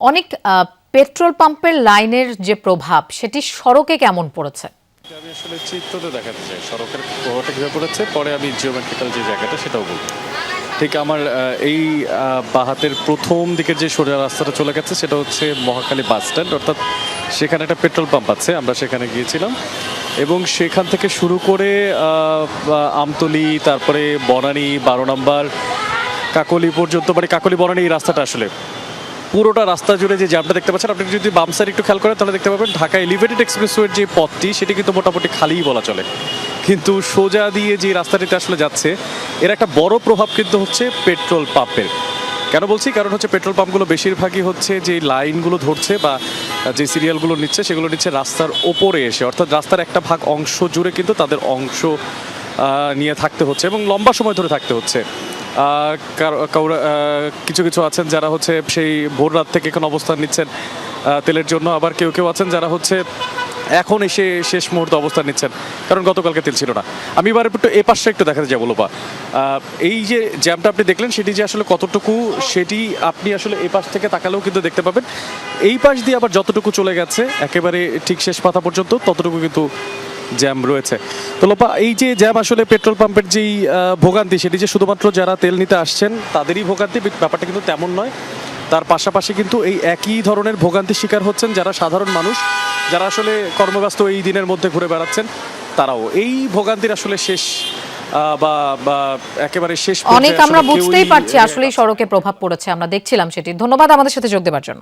অনেক পেট্রোল পাম্পের লাইনের যে প্রভাব সেটি সড়কে কেমন পড়েছে? আমি আসলে চিত্রতে দেখাতে চাই সড়কের প্রভাবটা কীভাবে পড়েছে, পরে আমি জিওমেট্রিক্যাল যে জায়গাটা সেটাও বলবো। ঠিক আমার এই বাহাতের প্রথম দিকের যে সোজা রাস্তাটা চলে গেছে সেটা হচ্ছে মহাখালী বাস স্ট্যান্ড, অর্থাৎ সেখানে একটা পেট্রোল পাম্প আছে, আমরা সেখানে গিয়েছিলাম এবং সেখান থেকে শুরু করে আমতলী, তারপরে বনানী 12 নম্বর, কাকলি পর্যন্ত, মানে কাকলি বনানী এই রাস্তাটা আসলে পুরোটা রাস্তা জুড়ে যে জ্যামটা দেখতে পাচ্ছেন, আপনি যদি বাম সাইড একটু খেয়াল করেন তাহলে দেখতে পাবেন ঢাকা এলিভেটেড এক্সপ্রেসওয়ের যে পথটি সেটি কিন্তু মোটামুটি খালিই বলা চলে, কিন্তু সোজা দিয়ে যে রাস্তাটিতে আসলে যাচ্ছে এর একটা বড় প্রভাব কিন্তু হচ্ছে পেট্রোল পাম্পের। কেন বলছি? কারণ হচ্ছে পেট্রোল পাম্পগুলো বেশিরভাগই হচ্ছে যে লাইনগুলো ধরছে বা যে সিরিয়ালগুলো নিচ্ছে সেগুলো নিচ্ছে রাস্তার ওপরে এসে, অর্থাৎ রাস্তার একটা ভাগ অংশ জুড়ে কিন্তু তাদের অংশ নিয়ে থাকতে হচ্ছে এবং লম্বা সময় ধরে থাকতে হচ্ছে। কিছু কিছু আছেন যারা হচ্ছে সেই ভোর রাত থেকে এখন অবস্থান নিচ্ছেন তেলের জন্য, আবার কেউ কেউ আছেন যারা হচ্ছে এখন এসে শেষ মুহূর্তে অবস্থান নিচ্ছেন, কারণ গতকালকে তেল ছিল না। আমি এবার একটু এ পাশে একটু দেখাতে যাবো লোপা। এই যে জ্যামটা আপনি দেখলেন সেটি যে আসলে কতটুকু, সেটি আপনি আসলে এই পাশ থেকে তাকালেও কিন্তু দেখতে পাবেন। এই পাশ দিয়ে আবার যতটুকু চলে গেছে একেবারে ঠিক শেষ পাতা পর্যন্ত ততটুকু কিন্তু জ্যাম রয়েছে। তো লোপা, এই যে জ্যাম আসলে পেট্রোল পাম্পের যেই ভোগান্তি সেটি যে শুধুমাত্র যারা তেল নিতে আসছেন তাদেরই ভোগান্তি, ব্যাপারটা কিন্তু তেমন নয়। তার পাশাপাশি কিন্তু এই একই ধরনের ভোগান্তির শিকার হচ্ছেন যারা সাধারণ মানুষ, যারা আসলে কর্মব্যস্ত এই দিনের মধ্যে ঘুরে বেড়াচ্ছেন, তারাও এই ভোগান্তির আসলে শেষ বা একেবারে শেষ অনেক আমরা বুঝতেই পারছি আসলে সড়কে প্রভাব পড়েছে, আমরা দেখছিলাম সেটি। ধন্যবাদ আমাদের সাথে যোগ দেওয়ার জন্য।